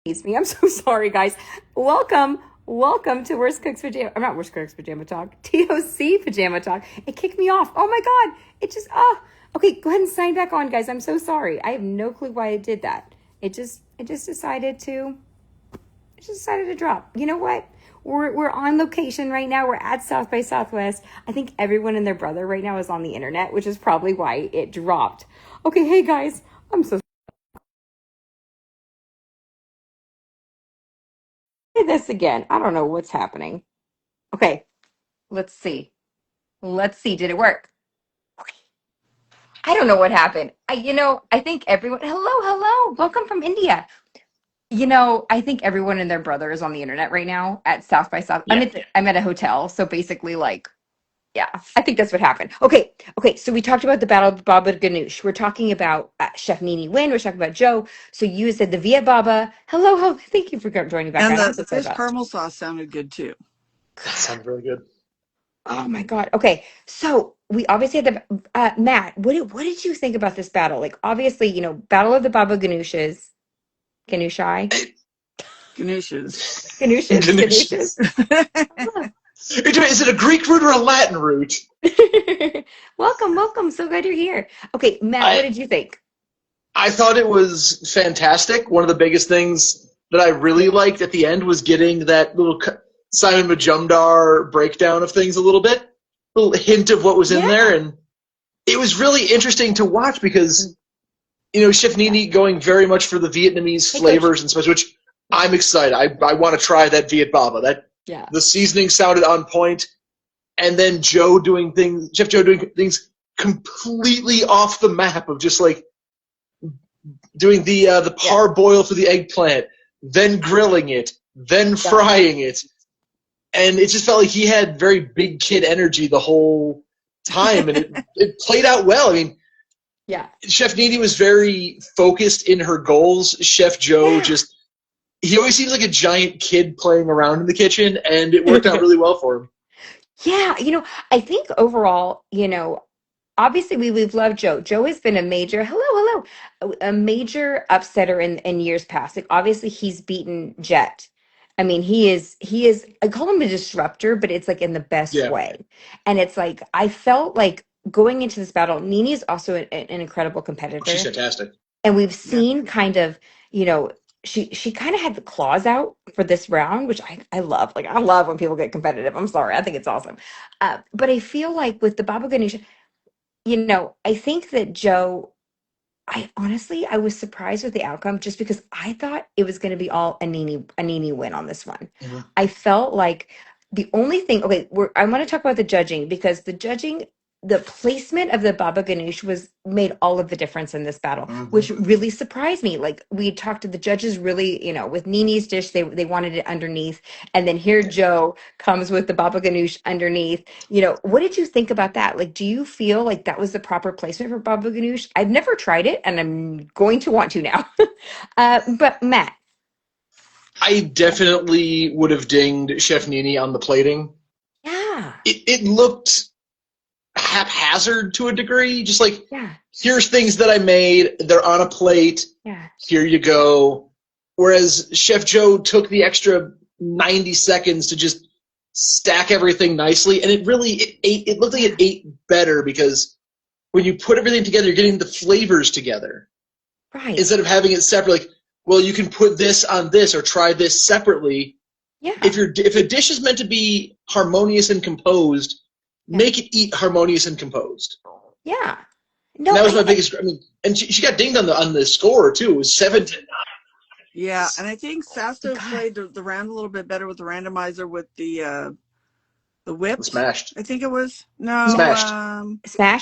Me. I'm so sorry, guys. Welcome to Worst Cooks Pajama. I'm not Worst Cooks Pajama Talk. TOC Pajama Talk. It kicked me off. Oh my God! It just Okay, go ahead and sign back on, guys. I'm so sorry. I have no clue why I did that. It just decided to. It just decided to drop. You know what? We're on location right now. We're at South by Southwest. I think everyone and their brother right now is on the internet, which is probably why it dropped. Okay, hey guys. I'm so this again. I don't know what's happening. Okay, let's see. Let's see. Did it work? Okay. I don't know what happened. I think everyone. Hello. Welcome from India. I think everyone and their brother is on the internet right now at South by South. Yeah. I'm at a hotel, so basically, like, yeah, I think that's what happened. Okay. So we talked about the Battle of Baba Ganoush. We're talking about Chef Nini Win. We're talking about Joe. So you said the Viet Baba. Hello. Thank you for joining back. And I'm the so sorry fish about caramel sauce sounded good too. That sounds really good. Oh my God. Okay. So we obviously had the Matt, what did you think about this battle? Like obviously, Battle of the Baba Ganoushas. Ganoushai? Ganoushas. Ganoushas. Is it a Greek root or a Latin root? Welcome. So glad you're here. Okay, Matt, what did you think? I thought it was fantastic. One of the biggest things that I really liked at the end was getting that little Simon Majumdar breakdown of things a little bit, little hint of what was in there, and it was really interesting to watch because Chef Nini going very much for the Vietnamese flavors and such, which I'm excited. I want to try that Viet Baba. The seasoning sounded on point, and then Chef Joe doing things completely off the map of just like doing the parboil for the eggplant, then grilling it, then frying it, and it just felt like he had very big kid energy the whole time, and it played out well. I mean, Chef Nini was very focused in her goals. Chef Joe he always seems like a giant kid playing around in the kitchen, and it worked out really well for him. Yeah, I think overall, obviously we've loved Joe. Joe has been a major a major upsetter in years past. Like obviously he's beaten Jet. I mean, he is I call him a disruptor, but it's like in the best way. And it's like I felt like going into this battle, Nini's also an incredible competitor. She's fantastic. And we've seen kind of, she kind of had the claws out for this round, which I love. Like I love when people get competitive. I'm sorry. I think it's awesome. But I feel like with the Baba Ganoush, I think that Joe, I was surprised with the outcome just because I thought it was going to be all a Nini win on this one. Mm-hmm. I felt like the only thing, I want to talk about the judging because the placement of the Baba Ganoush made all of the difference in this battle, which really surprised me. Like we talked to the judges really, with Nini's dish, they wanted it underneath. And then here Joe comes with the Baba Ganoush underneath. What did you think about that? Like, do you feel like that was the proper placement for Baba Ganoush? I've never tried it and I'm going to want to now. But Matt. I definitely would have dinged Chef Nini on the plating. Yeah. It looked haphazard to a degree, just like here's things that I made, they're on a plate, here you go. Whereas Chef Joe took the extra 90 seconds to just stack everything nicely, and it looked like it ate better because when you put everything together, you're getting the flavors together, right? Instead of having it separate, like, well, you can put this on this or try this separately. If a dish is meant to be harmonious and composed, make it eat harmonious and composed. Yeah. No, and that was my biggest. I mean, and she got dinged on the score too. It was 7-9. Yeah, and I think Sasto played the round a little bit better with the randomizer with the whip. Smashed. I think it was Smashed.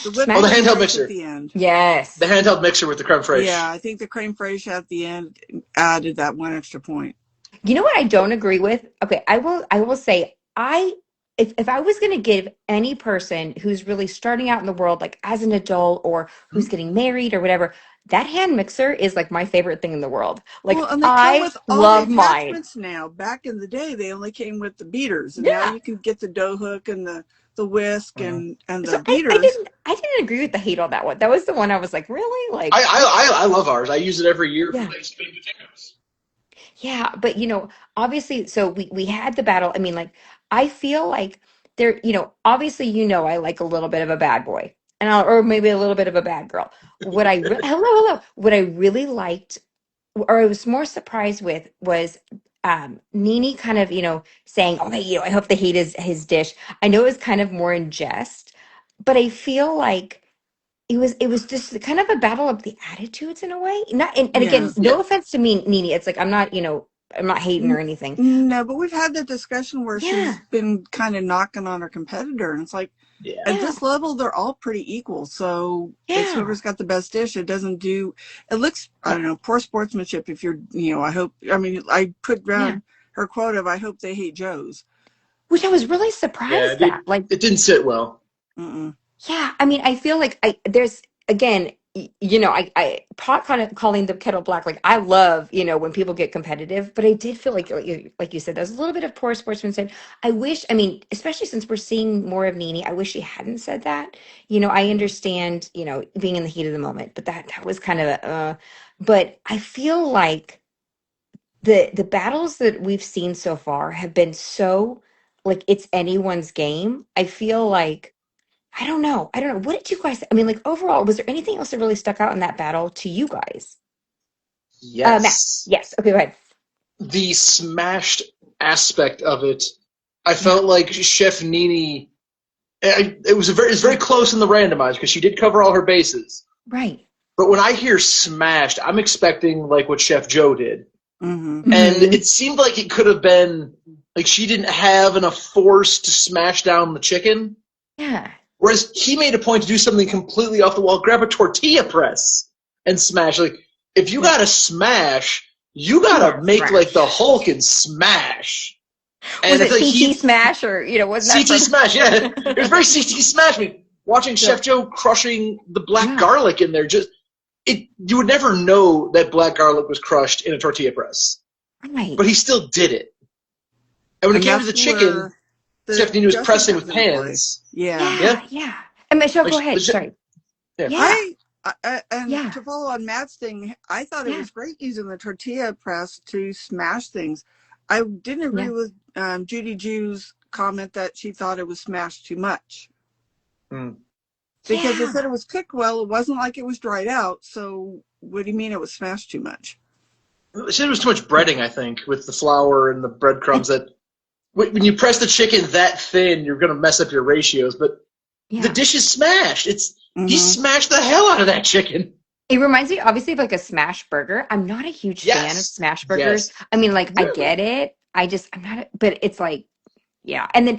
The whip the handheld mixer at the end. Yes. The handheld mixer with the creme fraiche. Yeah, I think the creme fraiche at the end added that one extra point. You know what I don't agree with? Okay, I will say if I was going to give any person who's really starting out in the world, like as an adult or who's getting married or whatever, that hand mixer is like my favorite thing in the world. Like and they come with all love the mine. attachments now. Back in the day, they only came with the beaters, and now you can get the dough hook and the whisk and the beaters. I didn't agree with the hate on that one. That was the one I was like, really? Like I love ours. I use it every year for Thanksgiving potatoes. Yeah, but obviously, so we had the battle. I mean, like, I feel like there, obviously, I like a little bit of a bad boy, or maybe a little bit of a bad girl. Hello. What I really liked, or I was more surprised with, was Nene kind of, saying, "Okay, I hope they hate his dish." I know it was kind of more in jest, but I feel like it was just kind of a battle of the attitudes in a way. Not and Yeah. again, no offense to me, Nene. It's like I'm not hating or anything. No, but we've had that discussion where Yeah, she's been kind of knocking on her competitor, and it's like Yeah. at yeah, this level they're all pretty equal. So it's yeah, whoever's got the best dish. It doesn't do. It looks, I don't know, poor sportsmanship. If you're, I hope. I mean, I put yeah. down her quote of, "I hope they hate Joe's." Which I was really Yeah, surprised at. Like, it didn't sit well. Mm-mm. yeah, I mean, I feel like there's again, I pot kind of calling the kettle black. Like, I love, when people get competitive, but I did feel like you said, there's a little bit of poor sportsmanship. I wish, I mean, especially since we're seeing more of Nene, I wish she hadn't said that. I understand, being in the heat of the moment, but that was kind of but I feel like the battles that we've seen so far have been so like it's anyone's game. I feel like I don't know. I don't know. What did you guys? I mean, like overall, was there anything else that really stuck out in that battle to you guys? Matt. Yes. Yes. Okay, go ahead. The smashed aspect of it, I Yeah. felt like Chef Nini. It's very close in the randomizer because she did cover all her bases. Right. But when I hear smashed, I'm expecting like what Chef Joe did, Mm-hmm. and Hmm. it seemed like it could have been like she didn't have enough force to smash down the chicken. Yeah. Whereas he made a point to do something completely off the wall, grab a tortilla press and smash. Like, if you Yeah. gotta smash, you Yeah. gotta make like Smash. the Hulk and smash. Was And I it feel like CT Smash or wasn't that CT from? smash, yeah, it was very CT smash. I mean, watching Yeah. Chef Joe crushing the black Yeah. garlic in there, you would never know that black garlic was crushed in a tortilla press, Right. but he still did it. And when it And came to that's the chicken, where the Chef Nini was dressing pressing comes with into play. pans. Yeah. Yeah, Yeah. Yeah. And Michelle, like go ahead. Sorry. yeah. Yeah. And Yeah. to follow on Matt's thing, I thought it Yeah. was great using the tortilla press to smash things. I didn't agree Yeah. with Judy Jew's comment that she thought it was smashed too much Mm. because they Yeah. said it was cooked well. It wasn't like it was dried out. So what do you mean it was smashed too much? It was too much breading, I think, with the flour and the breadcrumbs. That when you press the chicken that thin, you're going to mess up your ratios. But the Yeah. dish is smashed. He Mm-hmm. smashed the hell out of that chicken. It reminds me obviously of like a smash burger. I'm not a huge fan of Yes, smash burgers. yes. I mean, like I Really? get it. I'm not, but it's like, yeah. And then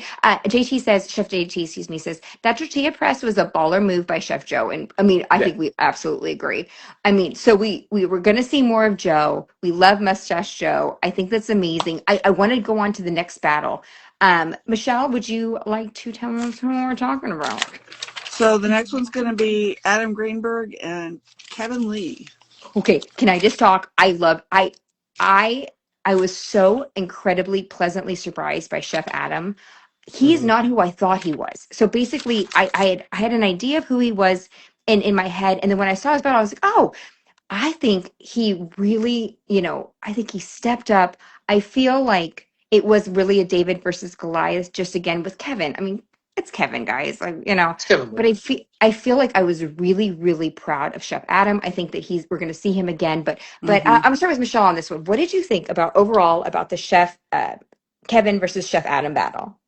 JT says, Chef JT, excuse me, says that tortilla press was a baller move by Chef Joe. And I mean, I Yeah. think we absolutely agree. I mean, so we were going to see more of Joe. We love Mustache Joe. I think that's amazing. I want to go on to the next battle. Michelle, would you like to tell us who we're talking about? So the next one's going to be Adam Greenberg and Kevin Lee. Okay, can I just talk? I I was so incredibly pleasantly surprised by Chef Adam. He's Mm-hmm. not who I thought he was. So basically I had an idea of who he was in my head. And then when I saw his battle, I was like, oh, I think he really, I think he stepped up. I feel like it was really a David versus Goliath, just again with Kevin. I mean, it's Kevin, guys, like, It's Kevin but Lee. I feel like I was really, really proud of Chef Adam. I think that we're going to see him again. But Mm-hmm. I'm gonna start with Michelle on this one. What did you think about overall about the Chef Kevin versus Chef Adam battle?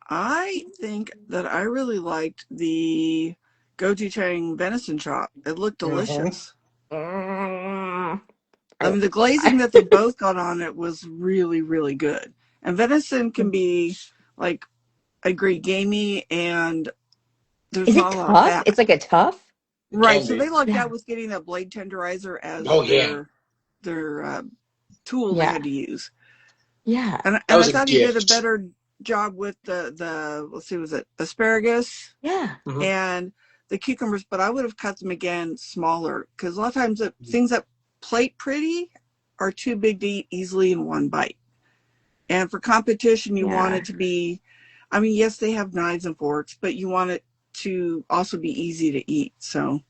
I think that I really liked the gochujang venison chop. It looked Mm-hmm. delicious. Mm, I mean, the glazing that they both got on it was really, really good. And venison can be, like, I agree, gamey, and there's is it not a lot of tough? fat. It's like a tough. It Right. can So be. they lucked Yeah. out with getting that blade tenderizer as Oh yeah, their tool they Yeah. had to use. Yeah. And that I was a thought he did a gift. better job with the let's see, was it asparagus Yeah. Mm-hmm. and the cucumbers, but I would have cut them again smaller because a lot of times things that plate pretty are too big to eat easily in one bite. And for competition, you want Yeah. it to be, I mean, yes, they have knives and forks, but you want it to also be easy to eat. So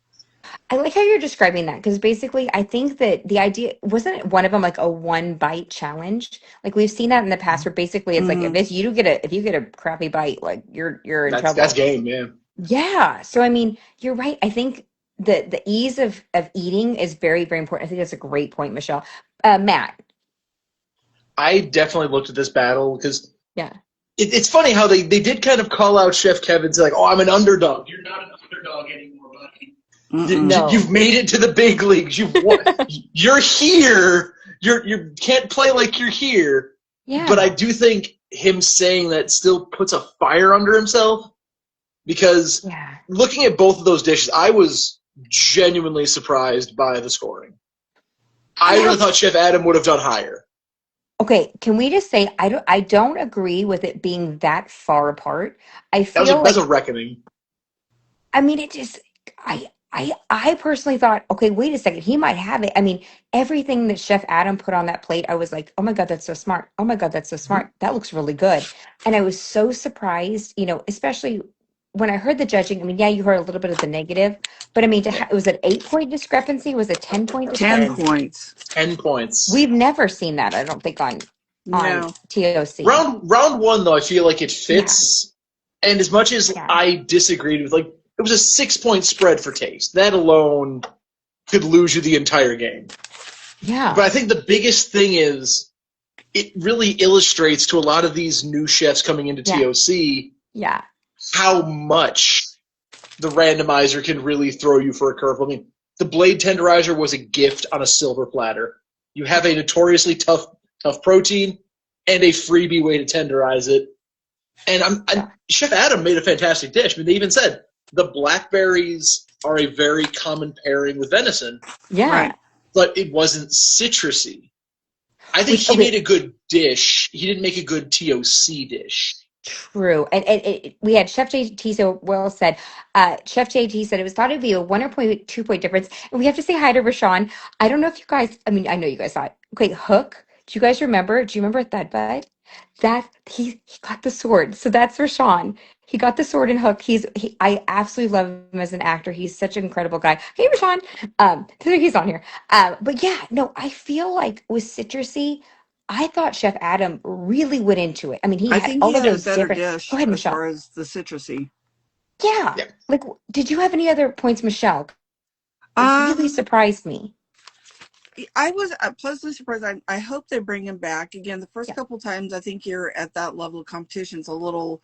I like how you're describing that because basically, I think that the idea wasn't one of them like a one bite challenge. Like we've seen that in the past, where basically it's like Mm-hmm. if you get a crappy bite, like you're in That's trouble. game, yeah. Yeah. So I mean, you're right. I think the ease of eating is very very important. I think that's a great point, Michelle. Matt. I definitely looked at this battle because Yeah. it's funny how they did kind of call out Chef Kevin, say like, "Oh, I'm an underdog. You're not an underdog anymore, buddy. No. You've made it to the big leagues. You've won. You're here. You can't play like you're here." But I Yeah. do think him saying that still puts a fire under himself because Yeah. looking at both of those dishes, I was genuinely surprised by the scoring. I I really have thought Chef Adam would have done higher. Okay, can we just say I don't agree with it being that far apart. I That was feel that's a like reckoning. I mean it just I personally thought, okay, wait a second, he might have it. I mean, everything that Chef Adam put on that plate, I was like, oh my God, that's so smart. Oh my God, that's so smart. That looks really good. And I was so surprised, especially when I heard the judging. I mean, yeah, you heard a little bit of the negative, but I mean, Yeah. it was an 8 point discrepancy, was it 10 point 10 discrepancy? 10. points. 10 points. We've never seen that, I don't think, on No. TOC. Round one, though, I feel like it Yeah, fits. And as much as yeah, I disagreed with, like, it was a 6 point spread for taste. That alone could lose you the entire game. yeah, But I think the biggest thing is it really illustrates to a lot of these new chefs coming into yeah, TOC yeah. how much the randomizer can really throw you for a curve. I mean, the blade tenderizer was a gift on a silver platter. You have a notoriously tough protein and a freebie way to tenderize it. And Yeah. Chef Adam made a fantastic dish. I mean, they even said the blackberries are a very common pairing with venison, Yeah. Right. but it wasn't citrusy. I think Which he okay, made a good dish. He didn't make a good TOC dish. true. And we had Chef JT so well said. Chef JT said it was thought it'd be a 1 or 2 point difference. And we have to say hi to Rashawn. I don't know if you guys, I mean, I know you guys saw it. Okay, Hook. Do you guys remember? Do you remember that bud? That he got the sword. So that's Rashawn. He got the sword and Hook. I absolutely love him as an actor. He's such an incredible guy. Hey Rashawn. He's on here. But yeah, no, I feel like with citrusy, I thought Chef Adam really went into it. I mean, he I had think he all of had a those better different. Go dish ahead, as Michelle. far as the citrusy. Yeah. Yeah. Like, did you have any other points, Michelle? It really Um, surprised me. I was pleasantly surprised. I hope they bring him back again. The first Yeah. couple times, I think you're at that level of competition. It's a little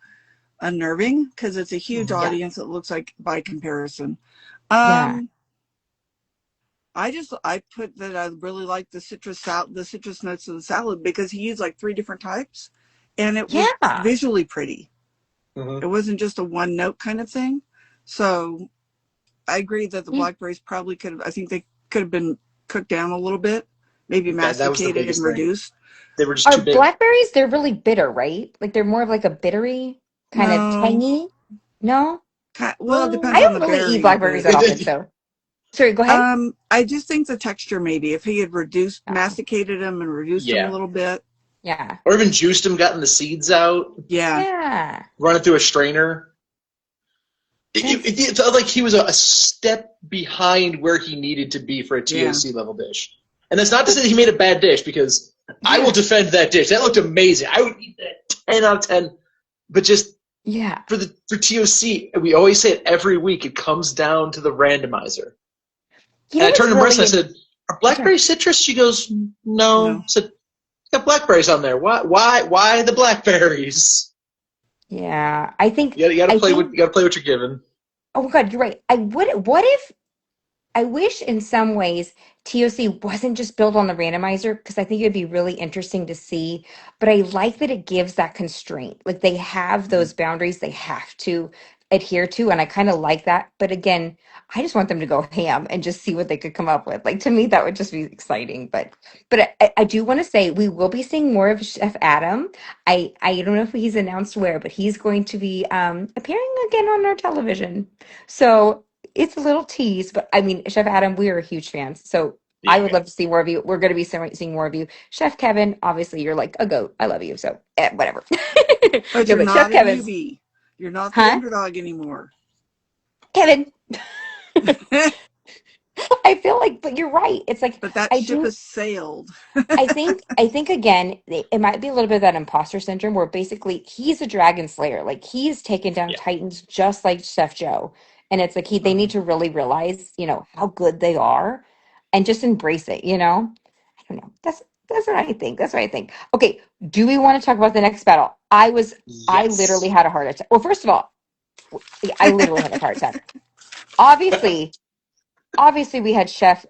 unnerving because it's a huge Mhm. Yeah. audience. It looks like by comparison. Yeah. Um, I put that I really like the the citrus notes of the salad because he used like 3 different types, and it was Yeah. visually pretty. Mhm. It wasn't just a one note kind of thing. So I agree that the Yeah. blackberries probably could have. I think they could have been cooked down a little bit, maybe That was the masticated and biggest thing. reduced. They were just Are too big. blackberries, they're really bitter, right? Like they're more of like a bittery kind of No, tangy? No? well, it I depends on don't the really eat berry, blackberries but that often, so. Sorry, go ahead. I just think the texture maybe if he had Yeah. masticated them and reduced them a Yeah. little bit. Yeah. Or even juiced them, gotten the seeds out, Yeah, Yeah. run it through a strainer. That's It felt like he was a step behind where he needed to be for a yeah, TOC level dish. And that's not to say that he made a bad dish, because I will defend that dish. That looked amazing. I would eat that 10 out of 10. But just yeah. for TOC, we always say it every week, it comes down to the randomizer. You And know I turned what's to Marissa and I really said, "Are sorry. blackberries citrus?" She goes, "No." no. I said, "It's got blackberries on there. Why the blackberries?" Yeah. I think You gotta I play think what you're given. oh my God, you're right. What if I wish in some ways TOC wasn't just built on the randomizer because I think it'd be really interesting to see. But I like that it gives that constraint. Like they have those boundaries they have to adhere to. And I kind of like that. But again, I just want them to go ham and just see what they could come up with. Like to me, that would just be exciting. But I do want to say we will be seeing more of Chef Adam. I don't know if he's announced where, but he's going to be appearing again on our television. So it's a little tease, but I mean, Chef Adam, we are huge fans. So I would Yeah. love to see more of you. We're going to be seeing more of you. Chef Kevin, obviously, you're like a goat. I love you. So whatever. But No, you're but Chef not a Kevin's, newbie. You're not the huh? underdog anymore. Kevin. I feel like, but you're right. It's like But that I ship do. has sailed. I think again, it might be a little bit of that imposter syndrome where basically he's a dragon slayer. Like he's taken down Yeah. titans just like Chef Joe. And it's like they need to really realize, how good they are and just embrace it, I don't know. That's what I think. That's what I think. Okay, do we want to talk about the next battle? I literally Yes. had a heart attack. Well, first of all, I literally had a heart attack. Obviously, obviously we had Chef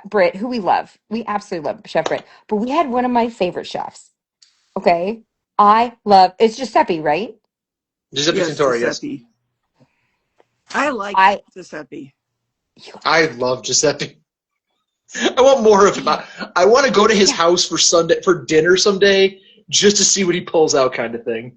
Britt, who we love. We absolutely love Chef Britt. But we had one of my favorite chefs. Okay. I love it's Giuseppe, right? Giuseppe Yes, Tintori, yes. Giuseppe. I like I Giuseppe. I love Giuseppe. I want more of him. I want to go to his yeah. house for dinner someday just to see what he pulls out, kind of thing.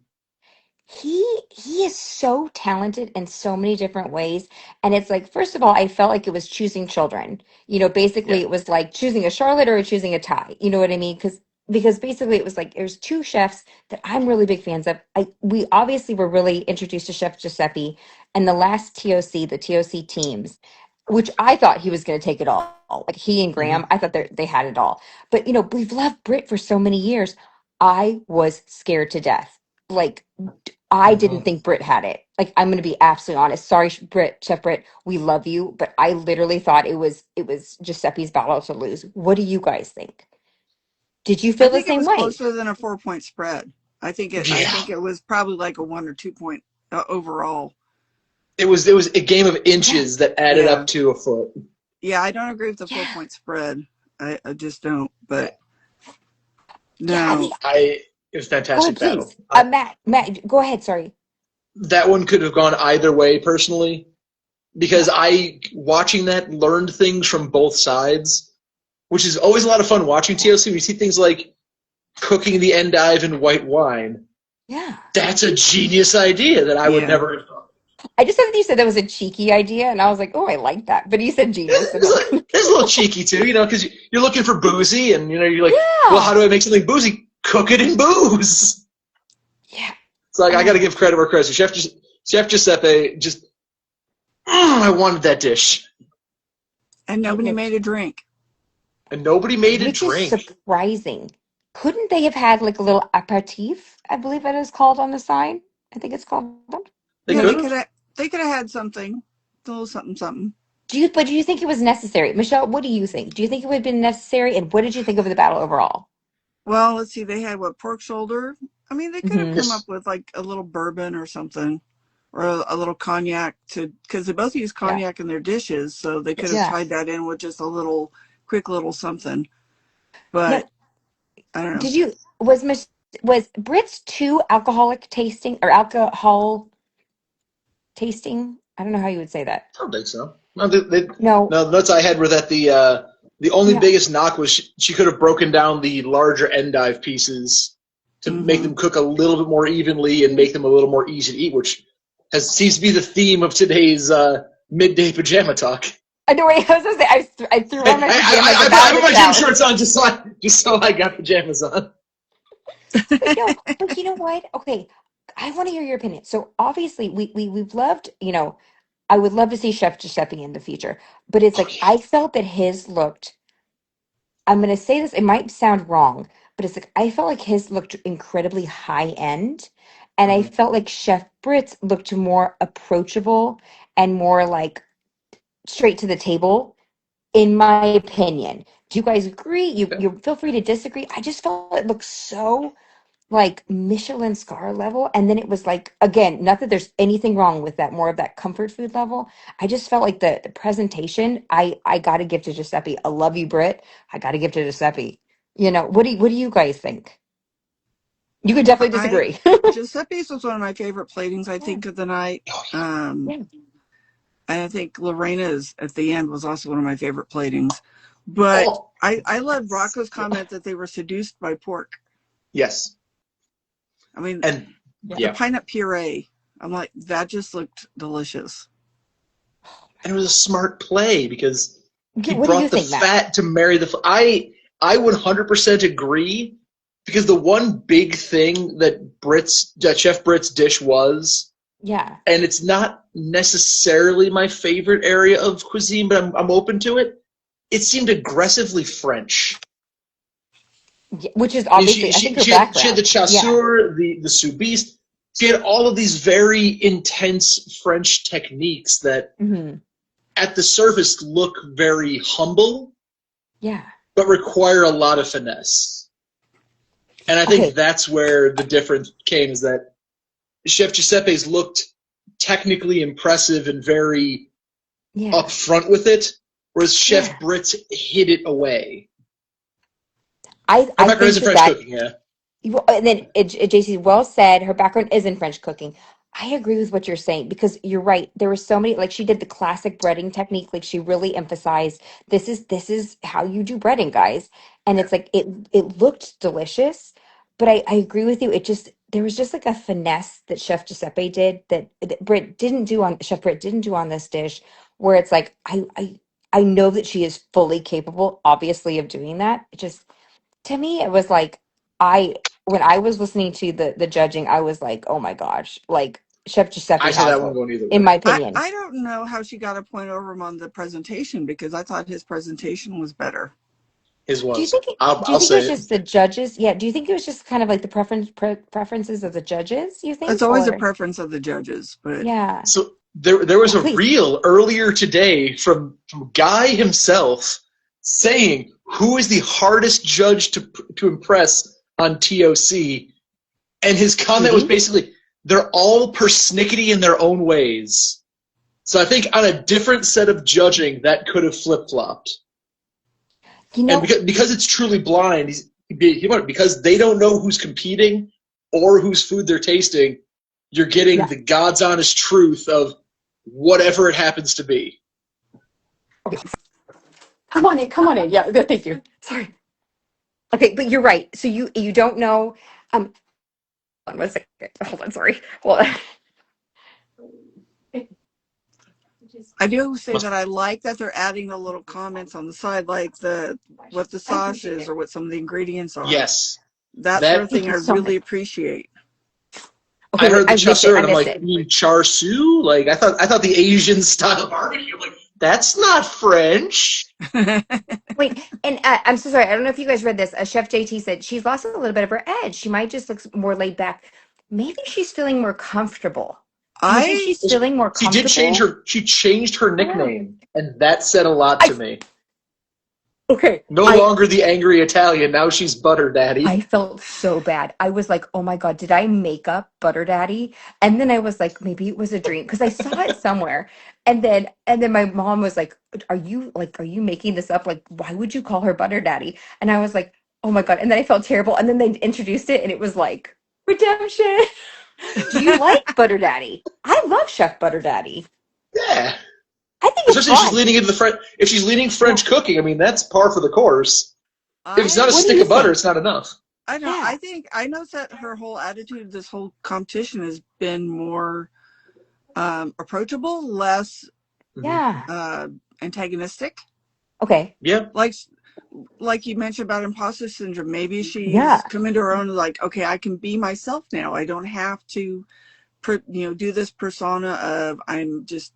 He is so talented in so many different ways. And it's like, first of all, I felt like it was choosing children. Basically Yeah. it was like choosing a Charlotte or choosing a Ty. You know what I mean? Because basically it was like there's two chefs that I'm really big fans of. We obviously were really introduced to Chef Giuseppe and the last the TOC teams, which I thought he was going to take it all. Like he and hmm Graham, I thought they had it all. But we've loved Brit for so many years. I was scared to death. Like I didn't think Brit had it. Like I'm going to be absolutely honest. Sorry, Chef Brit, we love you, but I literally thought it was Giuseppe's battle to lose. What do you guys think? Did you I feel the think it same was way? closer than a 4-point spread. I Yeah. think it was probably like a 1 or 2 point overall. It was a game of Yeah, inches that added Yeah. up to a foot. Yeah, I don't agree with the four yeah, point spread. I just don't. Yeah. But yeah. no, It was a Go ahead, fantastic battle. please. Matt, go ahead. Sorry. That one could have gone either way, personally, because Yeah, I watching that learned things from both sides, which is always a lot of fun watching TLC. We see things like cooking the endive in white wine. yeah. That's a genius idea that I would yeah. never have thought. I just thought that you said that was a cheeky idea, and I was like, oh, I like that. But you said genius, and It's a little cheeky too, because you're looking for boozy, and you're like, well, how yeah, do I make something boozy? Cook it in booze. yeah. It's like I got to Oh, give credit where credit's due. Chef Giuseppe just, I wanted that dish, And it nobody looked made a drink. and nobody made a which is drink. surprising. Couldn't they have had like a little aperitif? I believe it is called on the sign. I think it's called that. They Yeah, could Maybe. have. they could have had something, a little something, something. But do you think it was necessary? Michelle, what do you think? Do you think it would have been necessary? And what did you think of the battle overall? Well, let's see. They had pork shoulder. I mean, they could have Hmm. come up Yes. with like a little bourbon or something, or a little cognac because they both use Yeah. cognac in their dishes, so they could have Yes. Yeah. tied that in with just a quick little something. No, But I don't know. did you was Brits too alcoholic tasting or alcohol tasting? I don't know how you would say that. I don't think so. No, No. no, the notes I had were that the only Yeah. biggest knock was she could have broken down the larger endive pieces to make Hmm. them cook a little bit more evenly and make them a little more easy to eat, which seems to be the theme of today's midday pajama talk. I know. Wait, I was gonna say I threw on my pajamas I about put the my gym challenge. shorts on just so I got pajamas on. But no, but you know what? Okay, I want to hear your opinion. So obviously, we've loved. I would love to see Chef Giuseppe in the future, but it's Oh like yeah. I felt that his looked. I'm gonna say this. It might sound wrong, but it's like I felt like his looked incredibly high end, and I Mm-hmm. felt like Chef Brits looked more approachable and more like straight to the table. In my opinion, do you guys agree? You feel free to disagree. I just felt it looked so like Michelin star level. And then it was like, again, not that there's anything wrong with that, more of that comfort food level. I just felt like the presentation, I got to give to Giuseppe. I love you, Britt. I got to give to Giuseppe. What do you guys think? You could definitely I disagree. Giuseppe's was one of my favorite platings. I Yeah. think of the night. Oh Um, Yeah. and I think Lorena's at the end was also one of my favorite platings. yeah. But Oh I love yes. Rocco's comment that they were seduced by pork. Yes. I mean, And Yeah. the yeah. pineapple puree. I'm like, that just looked delicious. And it was a smart play because Okay, he what do you brought the think, Matt? fat to marry the. I 100% agree because the one big thing that Chef Brit's dish was Yeah. and it's not necessarily my favorite area of cuisine, but I'm open to it. It seemed aggressively French. Which is I mean, obviously, I think, her she had the background. Yeah. chasseur, the soubise. She had all of these very intense French techniques that, Hmm. at the surface, look very humble, Yeah. but require a lot of finesse. And I think Okay. that's where the difference came, is that Chef Giuseppe's looked technically impressive and very Yeah. upfront with it, whereas Yeah. Chef Britt's hid it away. I Her I background is think in that French that cooking, yeah. Well, and then JC, well said. Her background is in French cooking. I agree with what you're saying because you're right. There were so many, like she did the classic breading technique. Like she really emphasized this is how you do breading, guys. And it's like it looked delicious, but I agree with you. It just there was just like a finesse that Chef Giuseppe did that Chef Britt didn't do on this dish, where it's like I know that she is fully capable, obviously, of doing that. It just to me it was like I when I was listening to the judging, I was like, oh my gosh, like Chef I Giuseppe see has that one her, going either in way. my opinion. I don't know how she got a point over him on the presentation because I thought his presentation was better. His Do you was. think do you I'll think it say was it. just the judges? Yeah, do you think it was just kind of like the preferences of the judges, you It's think? always a Or preference of the judges, but yeah. So there was Yeah, a please. reel earlier today from Guy himself saying who is the hardest judge to impress on TOC, and his comment was Judy? basically they're all persnickety in their own ways. So I think on a different set of judging that could have flip flopped, You and know, because it's truly blind, because they don't know who's competing or whose food they're tasting, you're getting yeah. the God's honest truth of whatever it happens to be. Okay. Come on in, come on in. Yeah, thank you. Sorry. Okay, but you're right. So you don't know hold on 1 second. Hold on, sorry. Well, I do say Must, that I like that they're adding the little comments on the side, like the what the I sauce appreciate is it. or what some of the ingredients are. yes, That sort of that Thank thing you I so much. really appreciate. Okay, I wait, heard the I missed it. chasseur I and I'm missed like, it. you mean char siu? Like I thought the Asian style barbecue. Like that's not French. Wait, and I'm so sorry. I don't know if you guys read this. Chef JT said she's lost a little bit of her edge. She might just look more laid back. Maybe she's feeling more comfortable. Do you think I she's feeling more She did change comfortable? her. She changed her I don't know. nickname, and that said a lot I to me. okay. No longer the angry Italian. Now she's Butter Daddy. I felt so bad. I was like, oh my God, did I make up Butter Daddy? And then I was like, maybe it was a dream because I saw it somewhere. And then my mom was like, are you making this up? Like, why would you call her Butter Daddy? And I was like, oh my God. And then I felt terrible. And then they introduced it and it was like, redemption. Do you like Butter Daddy? I love Chef Butter Daddy. Yeah, I think it's especially if she's fun. leaning into the French. If she's leaning Yeah. French cooking, I mean that's par for the course. If it's not a I What do stick you of butter, think? it's not enough. I know. Yeah. I think I noticed that her whole attitude, this whole competition, has been more approachable, less Hmm. Yeah. uh, antagonistic. Okay. Yeah, Like like you mentioned about imposter syndrome. Maybe she's Yeah. come into her own. Like, okay, I can be myself now. I don't have to, do this persona of I'm just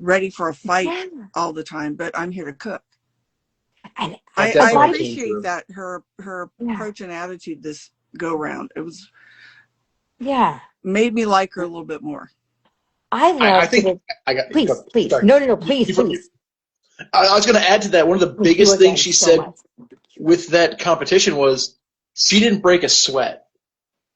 ready for a fight Yeah. all the time, but I'm here to cook. And that a I lot definitely of came appreciate through. that her yeah. approach and attitude this go round. It was Yeah. made me like her a little bit more. I I love that think it. I got. Please, Go, please. sorry. No, no, no. Please, please. I was going to add to that. One of the Thank you biggest things again she so said much. with that competition was she didn't break a sweat.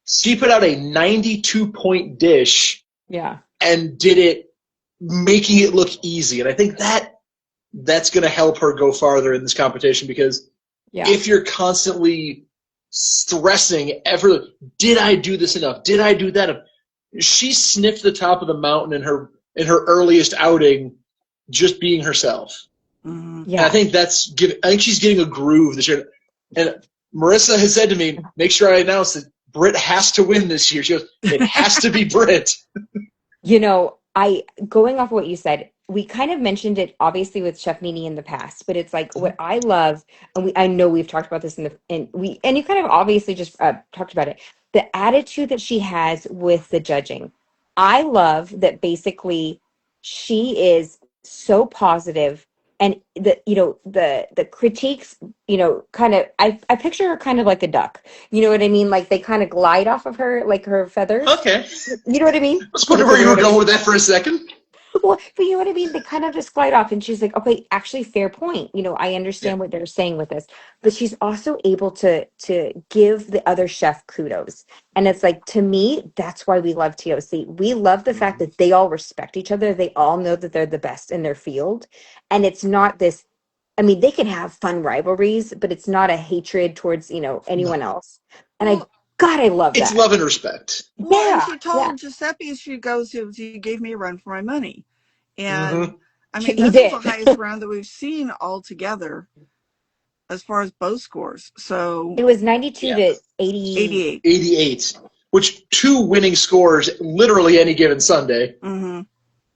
She put out a 92-point dish Yeah. and did it, making it look easy. And I think that's going to help her go farther in this competition, because Yeah. if you're constantly stressing did I do this enough? Did I do that? She sniffed the top of the mountain in her earliest outing, just being herself. Mm-hmm. And I Yeah. think I think she's getting a groove this year. And Marissa has said to me, make sure I announce that Britt has to win this year. She goes, it has to be Britt. Going off of what you said, we kind of mentioned it obviously with Chef Nini in the past, but it's like what I love, and I know we've talked about this and you kind of obviously just talked about it, the attitude that she has with the judging. I love that basically she is so positive, and the critiques, kind of, I picture her kind of like a duck. You know what I mean? Like they kind of glide off of her, like her feathers. Okay. You know what I mean? I was wondering where you were going with that for a second. Well, but you know what I mean? They kind of just glide off, and she's like, okay, actually, fair point. I Yeah. understand what they're saying with this, but she's also able to give the other chef kudos. And it's like, to me, that's why we love TOC. We love the fact that they all respect each other. They all know that they're the best in their field. And it's not this, I mean, they can have fun rivalries, but it's not a hatred towards, anyone else. And Well, God, I love It's that. love and respect. well, and Yeah. she Yeah. told Giuseppe, she goes, "You gave me a run for my money," Mm-hmm. and I mean, He this is the did. highest round that we've seen all together as far as bow scores. So It was 92 Yeah. to 80. 88. 88, which 2 winning scores literally any given Sunday. Mm-hmm.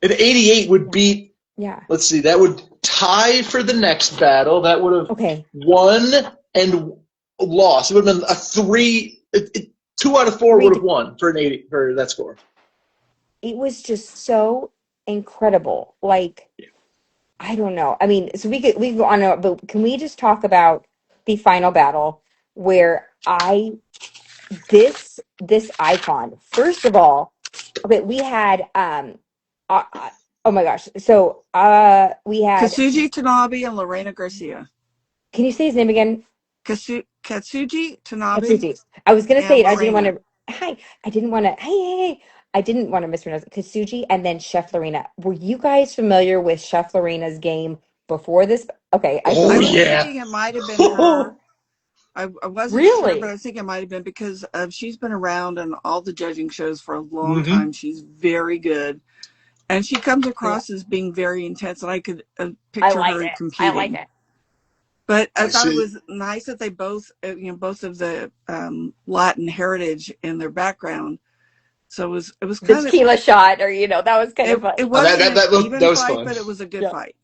And 88 would beat, Yeah. let's see, that would tie for the next battle. That would have Okay. won and lost. It would have been a 2 out of 4 would have won for an 80 for that score. It was just so incredible. Like, I don't know. I mean, so we could go on, but can we just talk about the final battle where this icon? First of all, okay, we had oh my gosh. So we had, Katsuji Tanabe and Lorena Garcia. can you say his name again? Katsuji Tanabe Katsuji. I was gonna say and it. I didn't want Lorena. to. Hi. I didn't want to. Hey. I didn't want to mispronounce it. Katsuji and then Chef Lorena. Were you guys familiar with Chef Lorena's game before this? Okay, I feel I Oh, like was yeah. thinking it might have been her. I wasn't sure, but I really. was thinking it might have been because she's been around on all the judging shows for a long Mm-hmm. time. She's very good. And she comes Yeah. across as being very intense, and I could I picture like her it. I like competing. it. But I I thought it see. was nice that they both, both of the Latin heritage in their background. So it was The kind of tequila shot, or that was kind of it funny. wasn't an even That was fight, fun. but it was a good Yeah. fight.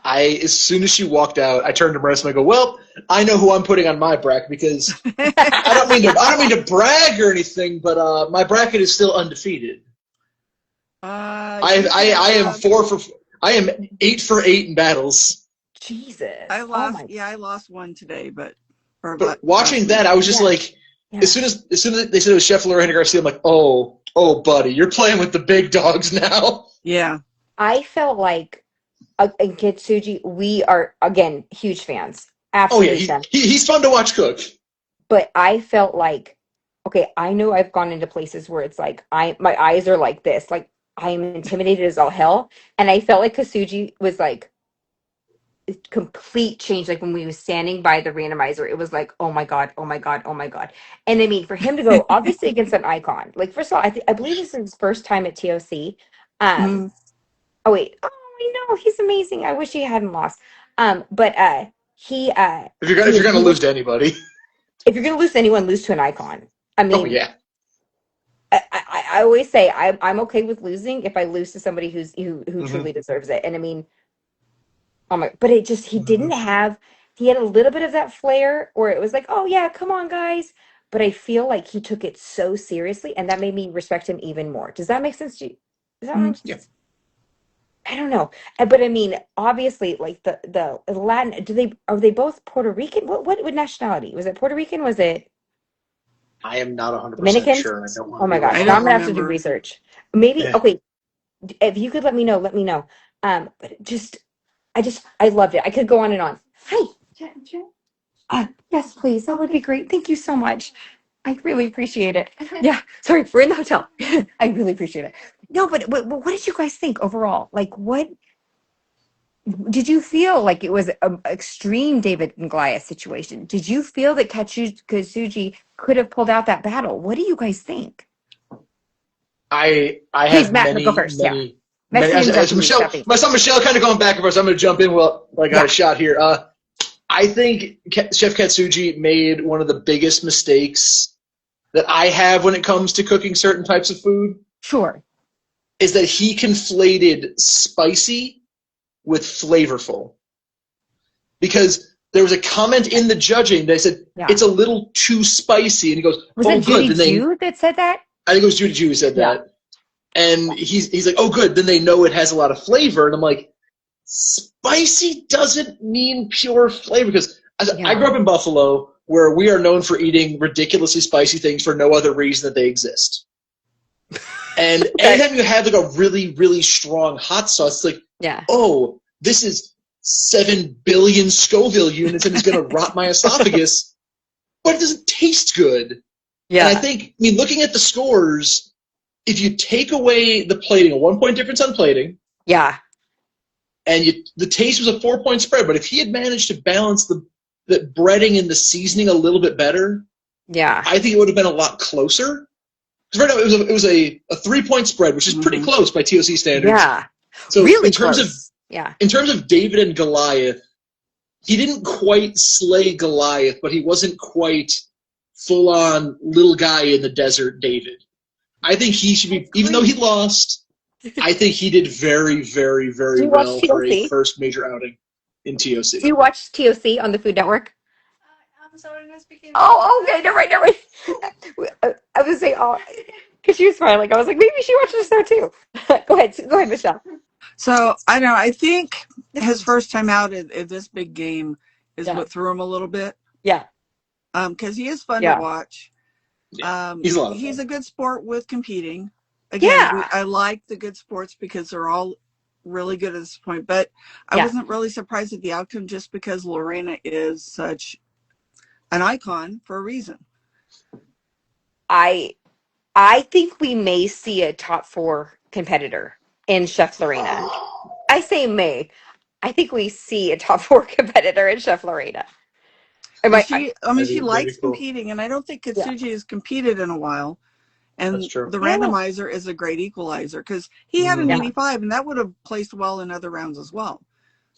As soon as she walked out, I turned to Marissa and I go, "Well, I know who I'm putting on my bracket because I don't mean to brag or anything, but my bracket is still undefeated. I am 8 for 8 in battles. Jesus. I Oh lost. my. Yeah, I lost one today, but But last watching week. that, I was just Yeah. like, Yeah. as soon as they said it was Chef Lorena Garcia, I'm like, oh, buddy, you're playing with the big dogs now. Yeah. I felt like in Kitsuji, we are again huge fans. Oh yeah, Absolute fans. he's fun to watch cook. But I felt like, okay, I know I've gone into places where it's like my eyes are like this, like I am intimidated as all hell, and I felt like Kasuji was like a complete change. Like when we was standing by the randomizer, it was like, oh my god, oh my god, oh my god. And I mean, for him to go obviously against an icon, like first of all, I believe this is his first time at TOC. Um, Mm. oh wait, oh I know he's amazing. I wish he hadn't lost. But he If you're gonna lose to anybody, if you're gonna lose to anyone, lose to an icon. I mean, oh yeah. I always say I'm okay with losing if I lose to somebody who Mm-hmm. truly deserves it. And I mean, oh my, but it just Mm-hmm. he had a little bit of that flair where it was like, oh yeah, come on guys. But I feel like he took it so seriously, and that made me respect him even more. Does that make sense to you? Does that make Yeah. sense? I don't know. But I mean, obviously, like the Latin, are they both Puerto Rican? What nationality? Was it Puerto Rican? Was it I am not 100% Dominican? sure, and I don't want Oh to be my gosh. I Now I'm don't wrong. gonna have to do remember. research. Maybe Yeah. okay. If you could let me know, let me know. But I loved it. I could go on and on. Hi. Yes, please. That would be great. Thank you so much. I really appreciate it. Yeah. Sorry, we're in the hotel. I really appreciate it. No, but what did you guys think overall? Like, what did you feel like it was an extreme David and Goliath situation? Did you feel that Kazuji could have pulled out that battle? What do you guys think? I Please, have Matt, go many first. Yeah. many Matt's many. gonna jump As in, Michelle, Stephanie. my son Michelle, kind of going back and forth. So I'm going to jump in. Well, I got Yeah. a shot here. I think Chef Katsuji made one of the biggest mistakes that I have when it comes to cooking certain types of food. Sure. Is that he conflated spicy with flavorful. Because there was a comment in the judging that said Yeah. it's a little too spicy, and he goes, Was "Oh, it Judy good." Then Jew that said that? I think it was Judy Jew who said that. And he's like, oh, good. Then they know it has a lot of flavor. And I'm like, spicy doesn't mean pure flavor. Because I grew up in Buffalo, where we are known for eating ridiculously spicy things for no other reason that they exist. And anytime you have like a really, really strong hot sauce, it's like, oh, this is 7 billion Scoville units and it's going to rot my esophagus. But it doesn't taste good. Yeah. And I think, looking at the scores, if you take away the plating, a 1 point difference on plating. Yeah. And the taste was a 4 point spread. But if he had managed to balance the breading and the seasoning a little bit better, I think it would have been a lot closer. Because right now it was a 3 point spread, which is pretty close by TOC standards. Yeah. So really in terms close. in terms of David and Goliath, he didn't quite slay Goliath, but he wasn't quite full-on little guy in the desert David. I think he should be, even though he lost, I think he did very, very, very well for a first major outing in TOC. Do you watch TOC on the Food Network? I'm sorry, not speaking. Oh, okay, never mind. I was saying, because she was smiling. I was like, maybe she watches there too. Go ahead, Michele. So I think his first time out at this big game is what threw him a little bit. Yeah. Because he is fun to watch. He's a good sport with competing. Again, I like the good sports because they're all really good at this point. But I wasn't really surprised at the outcome just because Lorena is such an icon for a reason. I think we may see a top 4 competitor in Chef Lorena. I say may. I think we see a top 4 competitor in Chef Lorena. She likes competing, and I don't think Katsuji has competed in a while. And the randomizer is a great equalizer because he had an 85, and that would have placed well in other rounds as well.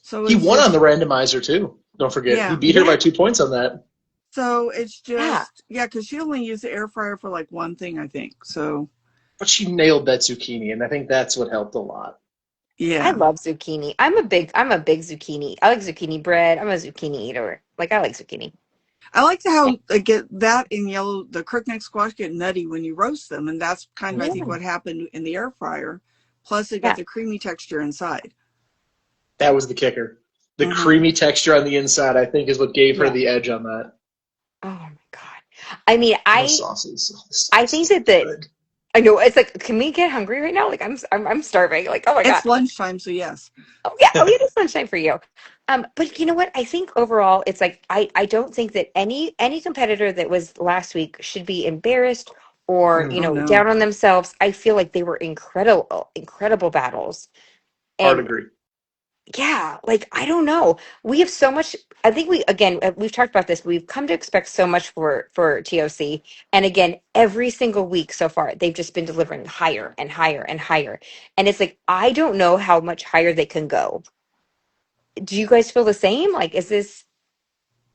So he won on the randomizer too. Don't forget, he beat her by 2 points on that. So it's just because she only used the air fryer for like one thing, I think. So, but she nailed that zucchini, and I think that's what helped a lot. Yeah, I love zucchini. I'm a big zucchini. I like zucchini bread. I'm a zucchini eater. Like, I like zucchini. I like how they get that in yellow. The crookneck squash get nutty when you roast them, and that's kind of I think what happened in the air fryer. Plus, they got the creamy texture inside. That was the kicker. The creamy texture on the inside, I think, is what gave her the edge on that. Oh my god! I mean, I think that I know it's like, can we get hungry right now? Like, I'm starving. Like, oh my god, it's lunchtime, so yes. Oh yeah, it's lunchtime for you. But you know what? I think overall, it's like I don't think that any competitor that was last week should be embarrassed or down on themselves. I feel like they were incredible battles. Hard agree. Yeah, like, I don't know. We have so much. I think we've talked about this. We've come to expect so much for TOC. And again, every single week so far, they've just been delivering higher and higher and higher. And it's like, I don't know how much higher they can go. Do you guys feel the same? Like, is this?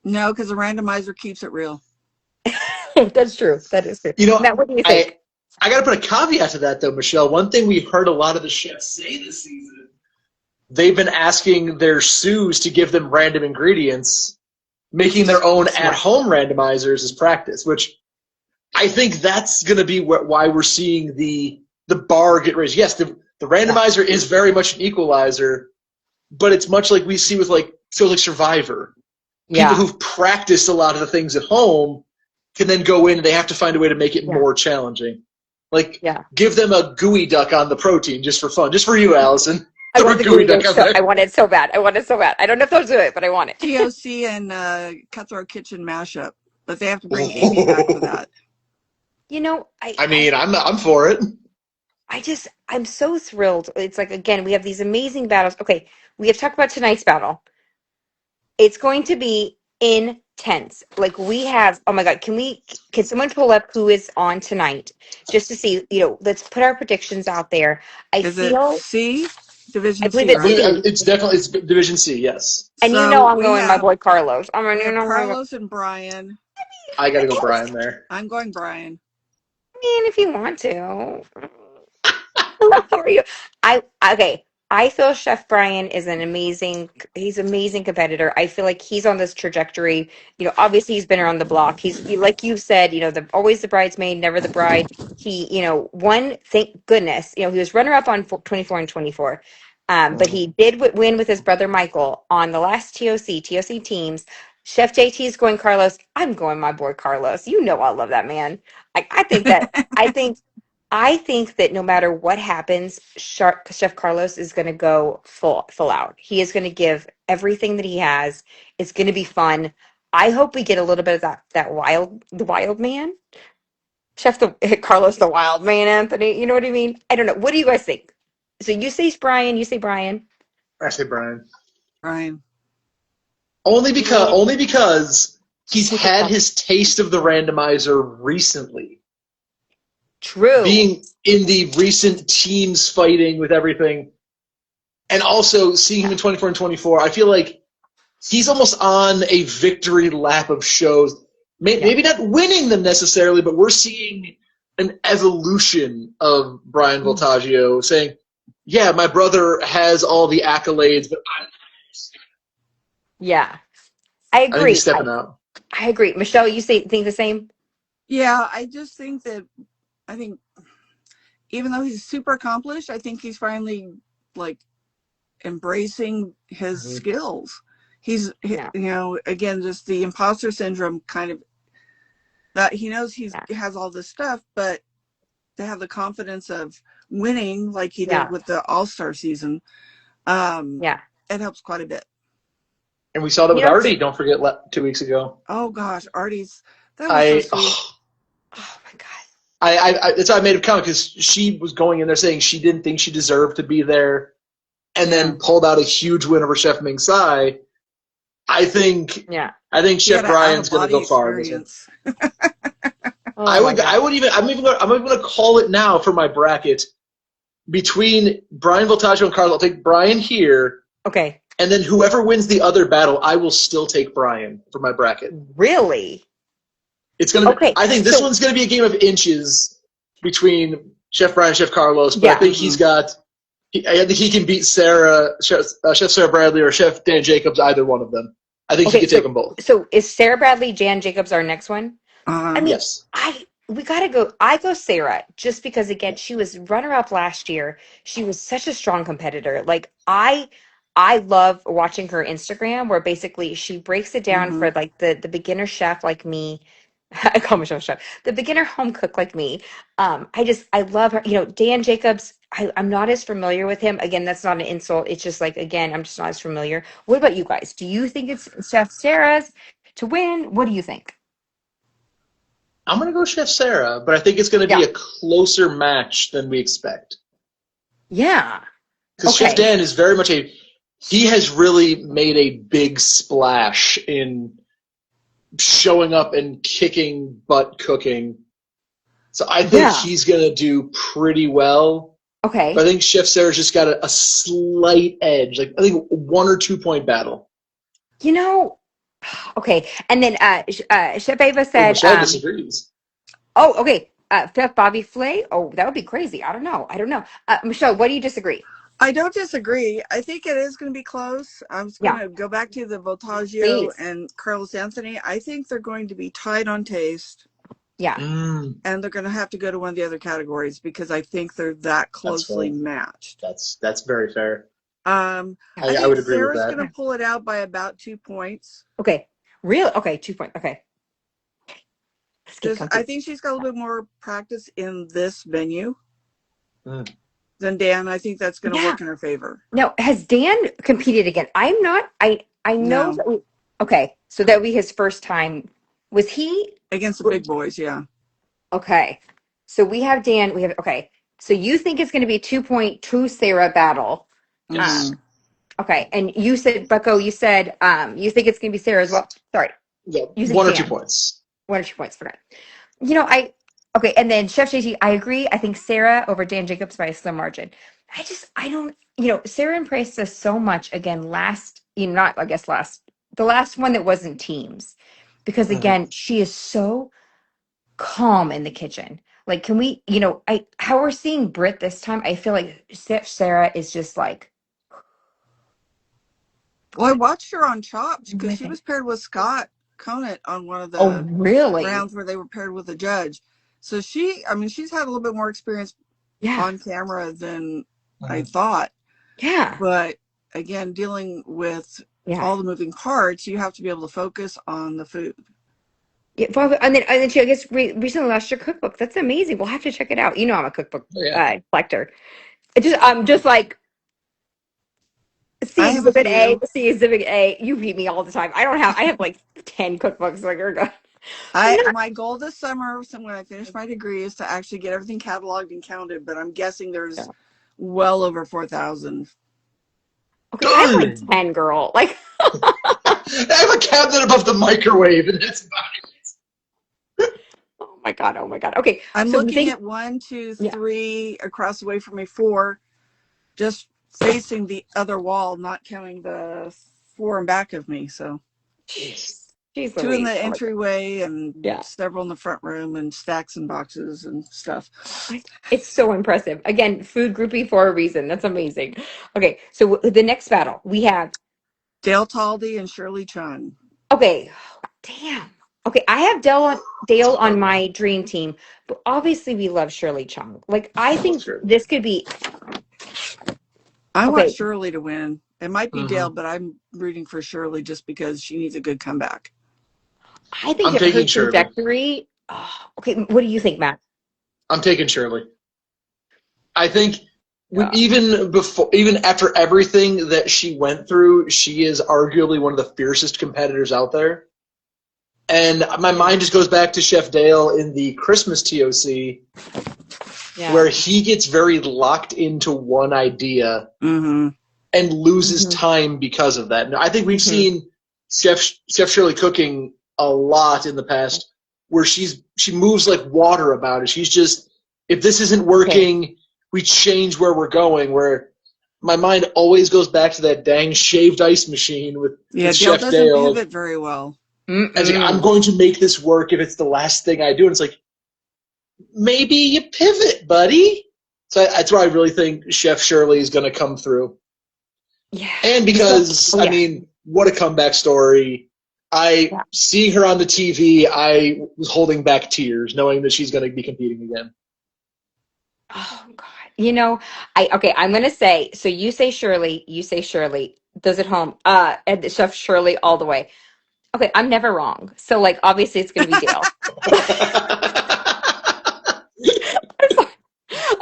No, because the randomizer keeps it real. That's true. That is true. Matt, what do you think? I got to put a caveat to that, though, Michele. One thing we heard a lot of the chefs say this season, they've been asking their sous to give them random ingredients, making their own at-home randomizers as practice, which I think that's going to be why we're seeing the bar get raised. Yes, the randomizer is very much an equalizer, but it's much like we see with feels like Survivor. People who've practiced a lot of the things at home can then go in and they have to find a way to make it more challenging. Give them a gooey duck on the protein just for fun. Just for you, Allison. I want it so bad. I don't know if they'll do it, but I want it. TOC and Cutthroat Kitchen mashup, but they have to bring Amy back for that. I'm for it. I'm so thrilled. It's like, again, we have these amazing battles. Okay, we have talked about tonight's battle. It's going to be intense. Like, we have, oh my God, can someone pull up who is on tonight just to see, let's put our predictions out there. Is it C? Division C, right? It's Division C, yes. And I'm going my boy Carlos. Carlos and Brian. I got to go Brian there. I'm going Brian. I mean, if you want to. How are you? Okay. I feel Chef Brian is he's an amazing competitor. I feel like he's on this trajectory. Obviously he's been around the block. Like you said, always the bridesmaid, never the bride. He, won, thank goodness, he was runner up on 24 and 24. But he did win with his brother Michael on the last TOC teams. Chef JT is going Carlos. I'm going my boy Carlos. I love that man. I think that, I think that no matter what happens, Chef Carlos is going to go full out. He is going to give everything that he has. It's going to be fun. I hope we get a little bit of the wild man, Carlos, the wild man, Anthony. You know what I mean? I don't know. What do you guys think? So you say Brian. You say Brian. I say Brian. Brian. Only because he's had his taste of the randomizer recently. True. Being in the recent teams fighting with everything, and also seeing him in 24 and 24, I feel like he's almost on a victory lap of shows. Maybe not winning them necessarily, but we're seeing an evolution of Brian Voltaggio saying, yeah, my brother has all the accolades, but yeah, I agree. I think he's stepping out. I agree. Michele, you think the same? Yeah, I just think even though he's super accomplished, I think he's finally embracing his skills. He's, again, just the imposter syndrome kind of, that he knows he has all this stuff, but to have the confidence of winning like he did with the All-Star season, it helps quite a bit. And we saw that with Artie, don't forget, 2 weeks ago. Oh gosh, that was so sweet. Oh my God. That's why I made a comment, because she was going in there saying she didn't think she deserved to be there, and then pulled out a huge win over Chef Ming Tsai. I think Chef Brian's going to go far. I'm even going to call it now for my bracket between Brian Voltaggio and Carlos. I'll take Brian here. Okay. And then whoever wins the other battle, I will still take Brian for my bracket. Really? It's going to be, I think this one's going to be a game of inches between Chef Brian and Chef Carlos, but I think I think he can beat Chef Sarah Bradley or Chef Dan Jacobs, either one of them. I think he could take them both. So is Sarah Bradley, Jan Jacobs our next one? Yes. We gotta go. I go Sarah, just because again she was runner-up last year. She was such a strong competitor. I love watching her Instagram, where basically she breaks it down for the beginner chef like me. I call myself chef. The beginner home cook like me. I love her. Dan Jacobs. I'm not as familiar with him. Again, that's not an insult. It's just again, I'm just not as familiar. What about you guys? Do you think it's Chef Sarah's to win? What do you think? I'm going to go Chef Sarah, but I think it's going to be a closer match than we expect. Yeah. Because Chef Dan is very much he has really made a big splash in showing up and kicking butt cooking. So I think he's going to do pretty well. Okay. But I think Chef Sarah's just got a slight edge. I think 1 or 2 point battle. Okay. And then Chef Ava said... Michele disagrees. Oh, okay. Chef Bobby Flay? Oh, that would be crazy. I don't know. Michele, what do you disagree? I don't disagree. I think it is going to be close. I'm just going to go back to the Voltaggio and Carlos Anthony. I think they're going to be tied on taste. Yeah. And they're going to have to go to one of the other categories, because I think they're that closely matched. That's very fair. I would agree with that. Sarah's going to pull it out by about 2 points. Okay. Real? Okay, 2 points. Okay. I think she's got a little bit more practice in this venue than Dan. I think that's going to work in her favor. Now, has Dan competed again? I'm not. I know. No. Okay, so that would be his first time. Was he against the big boys? Yeah. Okay, so we have Dan. So you think it's going to be 2.2 Sarah battle? Yes. Okay, and you said, Bucko, you said you think it's going to be Sarah as well. Sorry. Yeah. 1 or 2 points. 1 or 2 points. Forgot. Okay, and then Chef JT, I agree. I think Sarah over Dan Jacobs by a slim margin. I don't, Sarah impressed us so much again the last one that wasn't teams, because again, she is so calm in the kitchen. Can we, how we're seeing Britt this time, I feel like Chef Sarah is just Well, I watched her on Chopped because she was paired with Scott Conant on one of the rounds where they were paired with a judge. So she's had a little bit more experience on camera than I thought. Yeah. But again, dealing with all the moving parts, you have to be able to focus on the food. Yeah, and then she, I guess, recently launched her cookbook. That's amazing. We'll have to check it out. You know, I'm a cookbook collector. I'm just like, see exhibit A, see exhibit A. You read me all the time. I have like 10 cookbooks. Like, you're good. My goal this summer, when I finish my degree, is to actually get everything cataloged and counted. But I'm guessing there's well over 4,000. Okay, I have like 10, girl. Like, I have a cabinet above the microwave, and that's about it. Oh my god! Okay, I'm looking at 1, 2, 3 across the way from me, 4, just facing the other wall, not counting the 4 in back of me. So, Jeez, 2 in the entryway and several in the front room, and stacks and boxes and stuff. It's so impressive. Again, Food Groupie for a reason. That's amazing. Okay, so the next battle we have Dale Taldy and Shirley Chung. Okay, damn. Okay, I have Dale on my dream team, but obviously we love Shirley Chung. Like, I think this could be. I want Shirley to win. It might be Dale, but I'm rooting for Shirley just because she needs a good comeback. I think that her trajectory. Okay, what do you think, Matt? I'm taking Shirley. I think even after everything that she went through, she is arguably one of the fiercest competitors out there. And my mind just goes back to Chef Dale in the Christmas TOC, where he gets very locked into one idea and loses time because of that. And I think we've seen Chef Shirley cooking a lot in the past, where she moves like water about it. She's just, if this isn't working, we change where we're going. Where my mind always goes back to that dang shaved ice machine with Chef Dale Dale. doesn't pivot very well. And it's like, I'm going to make this work if it's the last thing I do. And it's like, maybe you pivot, buddy. So that's where I really think Chef Shirley is going to come through. Yeah. And because, I mean, what a comeback story. Seeing her on the TV, I was holding back tears knowing that she's going to be competing again. Oh, God. You know, I'm going to say, so you say Shirley, those at home, and Chef Shirley all the way. Okay, I'm never wrong. So, like, obviously it's going to be Dale.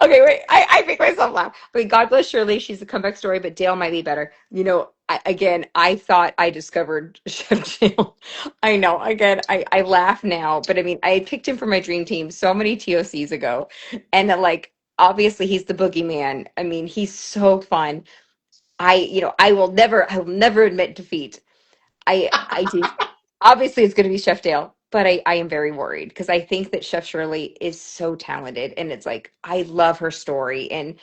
Okay, wait. I make myself laugh. Okay, God bless Shirley. She's a comeback story, but Dale might be better. You know, I thought I discovered Chef Dale. I know. Again, I laugh now, but I mean, I had picked him for my dream team so many TOCs ago. And like, obviously he's the boogeyman. I mean, he's so fun. I will never admit defeat. I do. Obviously, it's going to be Chef Dale, but I am very worried because I think that Chef Shirley is so talented, and it's like I love her story, and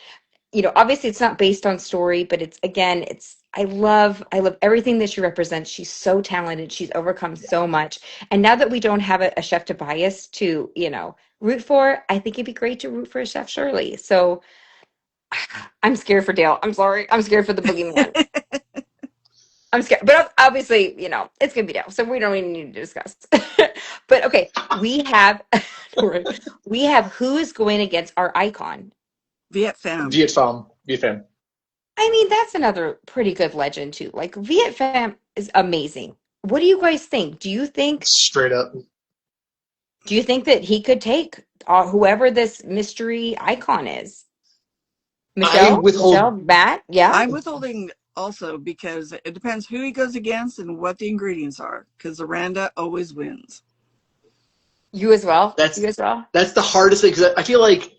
obviously it's not based on story, but I love everything that she represents. She's so talented. She's overcome so much, and now that we don't have a Chef Tobias to root for, I think it'd be great to root for Chef Shirley. So I'm scared for Dale. I'm sorry. I'm scared for the boogeyman. I'm scared, but obviously, it's gonna be Dale, so we don't even need to discuss. But okay, we have who is going against our icon, Viet Pham. I mean, that's another pretty good legend too. Like, Viet Pham is amazing. What do you guys think? Do you think straight up? Do you think that he could take whoever this mystery icon is? Michele, Matt, yeah, I'm withholding. Also, because it depends who he goes against and what the ingredients are. Because Aranda always wins. You as well. That's the hardest thing. Because I feel like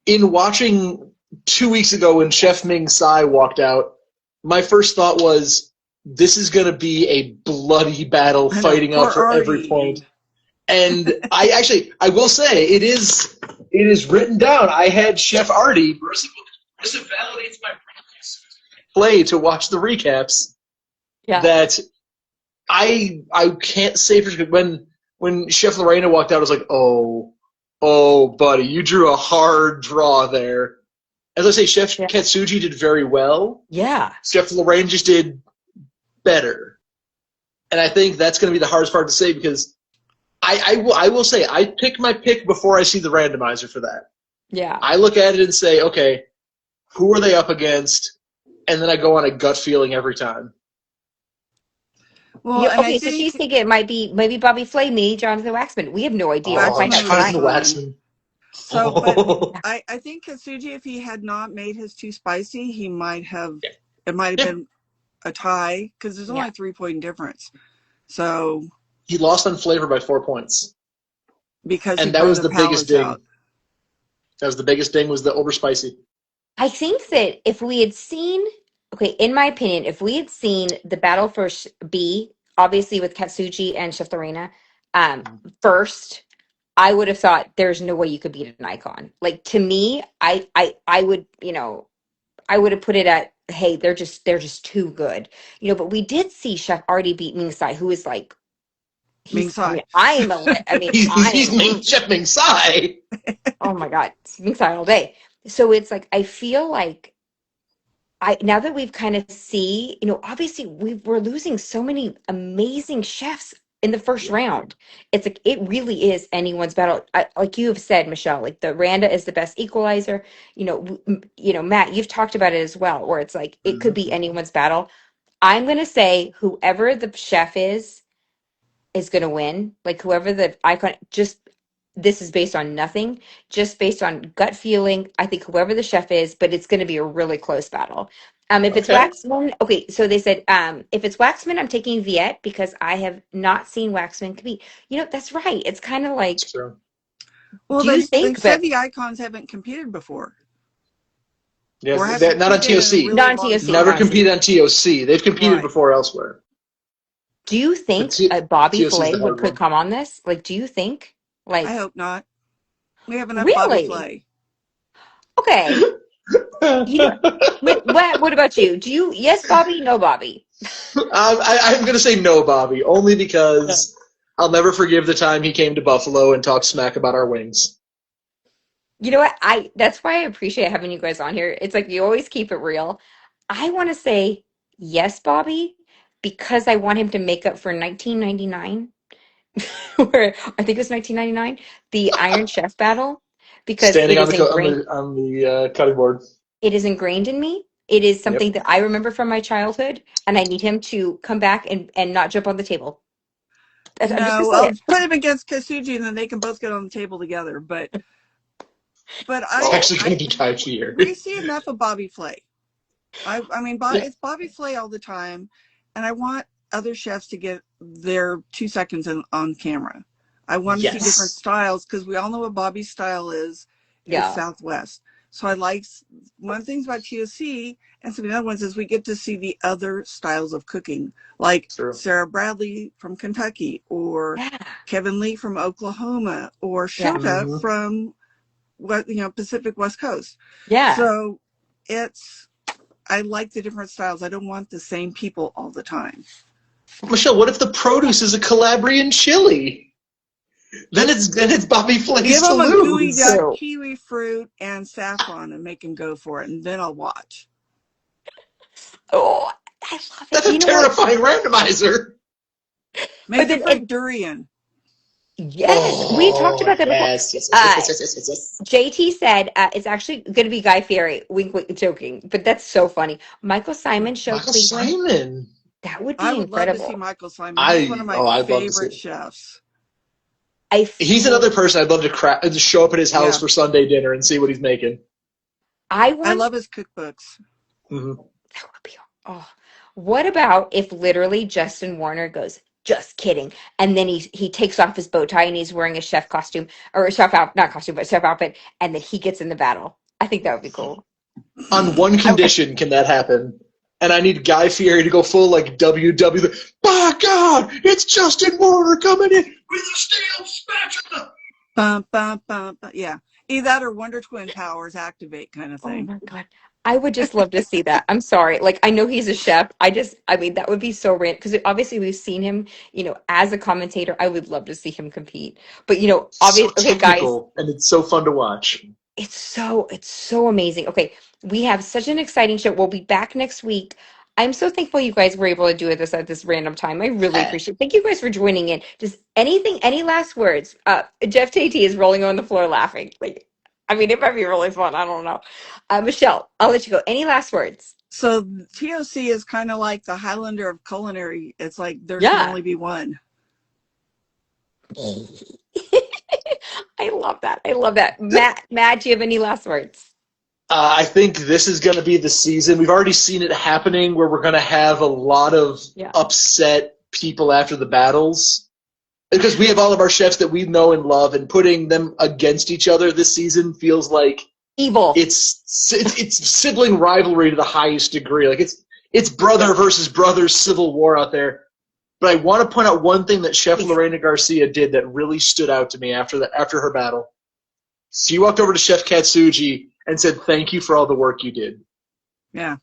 in watching 2 weeks ago when Chef Ming Tsai walked out, my first thought was, this is going to be a bloody battle, fighting out for every point. And I will say it is written down. I had Chef Artie. Marissa validates my play to watch the recaps that I can't say for sure. When Chef Lorena walked out, I was like, oh buddy, you drew a hard draw there. As I say, Chef Katsuji did very well. Yeah. Chef Lorena just did better. And I think that's going to be the hardest part to say because I will say I pick my pick before I see the randomizer for that. Yeah. I look at it and say, okay, who are they up against? And then I go on a gut feeling every time. Well, okay, so she's thinking it might be maybe Bobby Flay, me, Jonathan Waxman. We have no idea. Jonathan Waxman. So, but I think Katsuji, if he had not made his too spicy, he might have. It might have been a tie because there's only a 3-point difference. So he lost on flavor by 4 points. Because that was the biggest ding. That was the biggest ding was the over spicy. I think that if we had seen, in my opinion, if we had seen the battle for B, obviously with Katsuji and Chef Lorena, first, I would have thought there's no way you could beat an icon. Like to me, I would, I would have put it at, hey, they're just too good, But we did see Chef already beat Ming Tsai, who is like, he's Chef Ming Tsai. Oh my God, it's Ming Tsai all day. So it's like I feel like now that we've kind of see, obviously we're losing so many amazing chefs in the first round. It's like it really is anyone's battle. Like you have said, Michele, like the Randa is the best equalizer. Matt, you've talked about it as well, where it's like it could be anyone's battle. I'm gonna say whoever the chef is going to win. Like whoever the icon, this is based on nothing, just based on gut feeling. I think whoever the chef is, but it's going to be a really close battle. If it's Waxman, so they said, if it's Waxman, I'm taking Viet because I have not seen Waxman compete. That's right. It's kind of like, well, they said the icons haven't competed before. Yes, not on TOC. Not on TOC. Never competed on TOC. They've competed before elsewhere. Do you think Bobby Flay could come on this? Like, do you think? Like, I hope not. We have enough Bobby Flay. Okay. What about you? Do you? Yes, Bobby. No, Bobby. I'm going to say no, Bobby, only because I'll never forgive the time he came to Buffalo and talked smack about our wings. You know what? That's why I appreciate having you guys on here. It's like you always keep it real. I want to say yes, Bobby, because I want him to make up for 1999. Where I think it was 1999, the Iron Chef battle, because standing on the cutting board. It is ingrained in me. It is something that I remember from my childhood, and I need him to come back and not jump on the table. I'll put him against Katsuji, and then they can both get on the table together. But it's actually going to be tied here. We see enough of Bobby Flay. I mean, it's Bobby Flay all the time, and I want other chefs to get their 2 seconds on camera. I want to see different styles because we all know what Bobby's style is. It's Southwest. So I like one of the things about TOC and some of the other ones is we get to see the other styles of cooking, like Sarah Bradley from Kentucky or Kevin Lee from Oklahoma or Shota from Pacific West Coast. Yeah. So I like the different styles. I don't want the same people all the time. Michele, what if the produce is a Calabrian chili? Then it's Bobby Flay's to lose. Give him a gooey duck, kiwi fruit, and saffron, and make him go for it, and then I'll watch. Oh, I love it. That's a terrifying randomizer. Make it like durian. Yes, we talked about that before. Yes. JT said it's actually going to be Guy Fieri. Wink, wink, joking, but that's so funny. Michael Simon show Cleveland. That would be incredible. I would love to see Michael Simon. He's one of my favorite chefs. He's another person I'd love to show up at his house for Sunday dinner and see what he's making. I love his cookbooks. Mm-hmm. That would be. Oh, what about if literally Justin Warner goes, just kidding, and then he takes off his bow tie and he's wearing a chef costume or a chef outfit, and then he gets in the battle. I think that would be cool. On one condition can that happen. And I need Guy Fieri to go full like WW. By God, it's Justin Warner coming in with a steel spatula. Bum, bum, bum, bum. Yeah. Either that or Wonder Twin powers activate kind of thing. Oh my God. I would just love to see that. I'm sorry. Like, I know he's a chef. That would be so random because obviously we've seen him, as a commentator. I would love to see him compete. But, obviously, so guys. And it's so fun to watch. It's so amazing. Okay, we have such an exciting show. We'll be back next week. I'm so thankful you guys were able to do this at this random time. I really appreciate it. Thank you guys for joining in. Just any last words? Jeff JT is rolling on the floor laughing. Like, I mean, it might be really fun. I don't know. Michele, I'll let you go. Any last words? So TOC is kind of like the Highlander of culinary. It's like there can only be one. I love that. I love that. Matt, do you have any last words? I think this is going to be the season. We've already seen it happening where we're going to have a lot of upset people after the battles. Because we have all of our chefs that we know and love, and putting them against each other this season feels like evil. It's sibling rivalry to the highest degree. Like it's brother versus brother civil war out there. But I want to point out one thing that Chef Lorena Garcia did that really stood out to me after her battle. She walked over to Chef Katsuji and said, "Thank you for all the work you did." Yeah.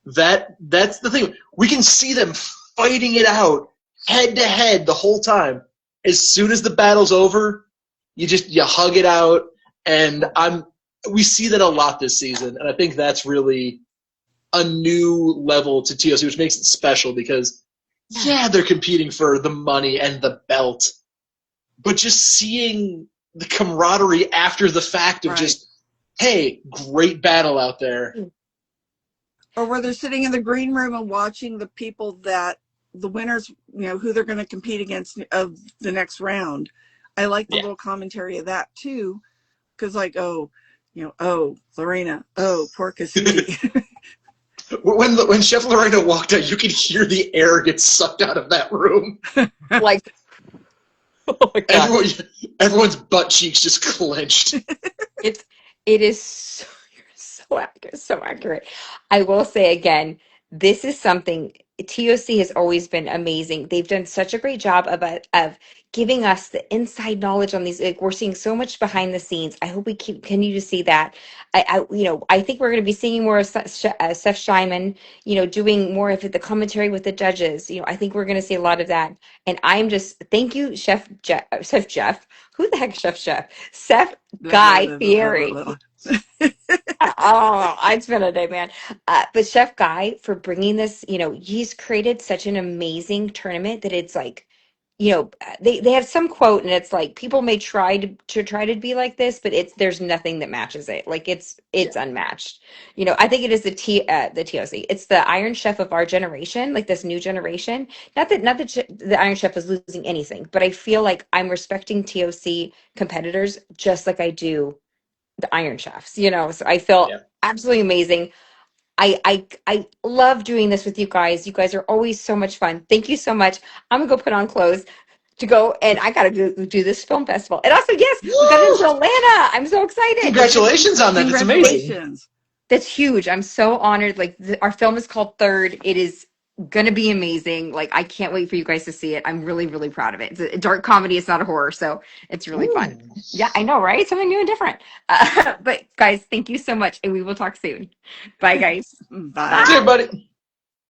That's the thing. We can see them fighting it out head to head the whole time. As soon as the battle's over, you hug it out, and we see that a lot this season, and I think that's really a new level to TOC, which makes it special because they're competing for the money and the belt, but just seeing the camaraderie after the fact of just, hey, great battle out there. Or where they're sitting in the green room and watching the people that the winners, who they're going to compete against of the next round. I like the little commentary of that too, because Lorena, poor Cassidy. When Chef Lorena walked out, you could hear the air get sucked out of that room. Like, oh my God. Everyone's butt cheeks just clenched. It is so accurate, so accurate. I will say again, this is something TOC has always been amazing. They've done such a great job of giving us the inside knowledge on these. Like, we're seeing so much behind the scenes. I hope we continue to see that. I think we're going to be seeing more of Seth Scheinman, doing more of the commentary with the judges. I think we're going to see a lot of that. And I'm just, thank you, Chef Jeff. Who the heck is Chef? Seth Guy Fieri. Oh, it's been a day, man. But Chef Guy, for bringing this, he's created such an amazing tournament that it's like, they have some quote, and it's like, people may try to be like this, but there's nothing that matches it. Like it's unmatched. I think it is the TOC. It's the Iron Chef of our generation, like this new generation. Not that the Iron Chef is losing anything, but I feel like I'm respecting TOC competitors just like I do the Iron Chefs, so I feel absolutely amazing. I love doing this with you guys. You guys are always so much fun. Thank you so much. I'm gonna go put on clothes to go, and I gotta do this film festival. And also, yes, we got into Atlanta. I'm so excited. Congratulations on that. That's amazing. That's huge. I'm so honored. Like, our film is called Third. It is gonna be amazing. Like, I can't wait for you guys to see it. I'm really, really proud of it. It's a dark comedy. It's not a horror, so it's really fun. Yeah, I know, right? Something new and different. But guys, thank you so much, and we will talk soon. Bye, guys. Bye. See you, buddy.